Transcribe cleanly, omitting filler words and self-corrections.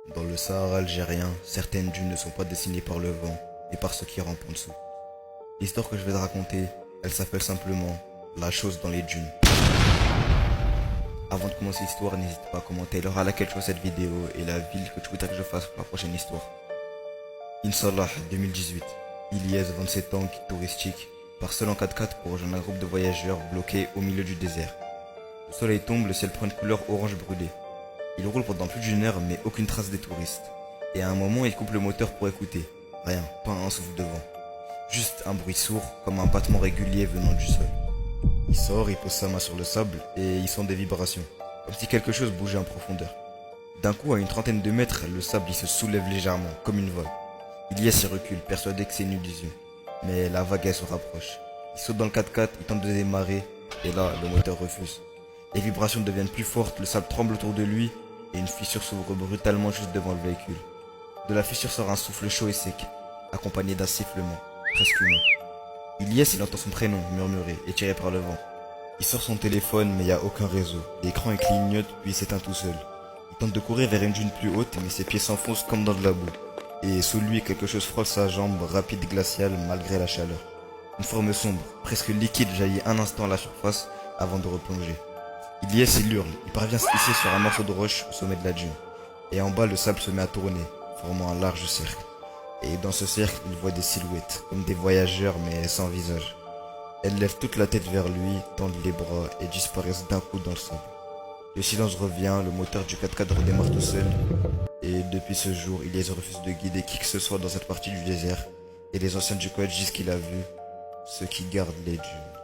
Dans le Sahara algérien, certaines dunes ne sont pas dessinées par le vent, mais par ce qui rampe en dessous. L'histoire que je vais te raconter, elle s'appelle simplement La chose dans les dunes. Avant de commencer l'histoire, n'hésite pas à commenter l'heure à laquelle tu vois cette vidéo et la ville que tu voudrais que je fasse pour la prochaine histoire. Inch'Allah, 2018. Ilyes, 27 ans, guide touristique, part seul en 4x4 pour rejoindre un groupe de voyageurs bloqués au milieu du désert. Le soleil tombe, le ciel prend une couleur orange brûlé. Il roule pendant plus d'1 heure mais aucune trace des touristes. Et à un moment il coupe le moteur pour écouter. Rien, pas un souffle de vent. Juste un bruit sourd comme un battement régulier venant du sol. Il sort, il pose sa main sur le sable et il sent des vibrations. Comme si quelque chose bougeait en profondeur. D'un coup à une trentaine de mètres, le sable il se soulève légèrement, comme une vague. Ilyes y recule, persuadé que c'est une illusion. Mais la vague elle se rapproche. Il saute dans le 4x4, il tente de démarrer et là le moteur refuse. Les vibrations deviennent plus fortes, le sable tremble autour de lui et une fissure s'ouvre brutalement juste devant le véhicule. De la fissure sort un souffle chaud et sec, accompagné d'un sifflement, presque humain. Ilyes, il entend son prénom murmuré et tiré par le vent. Il sort son téléphone mais il n'y a aucun réseau. L'écran il clignote puis il s'éteint tout seul. Il tente de courir vers une dune plus haute mais ses pieds s'enfoncent comme dans de la boue. Et sous lui quelque chose frôle sa jambe, rapide glaciale malgré la chaleur. Une forme sombre, presque liquide jaillit un instant à la surface avant de replonger. Ilyes il hurle, il parvient à se hisser sur un morceau de roche au sommet de la dune. Et en bas le sable se met à tourner, formant un large cercle. Et dans ce cercle il voit des silhouettes, comme des voyageurs mais sans visage. Elles lèvent toute la tête vers lui, tendent les bras et disparaissent d'un coup dans le sable. Le silence revient, le moteur du 4x4 redémarre tout seul. Et depuis ce jour, Ilyes refuse de guider qui que ce soit dans cette partie du désert. Et les anciens du coach disent qu'il a vu ceux qui gardent les dunes.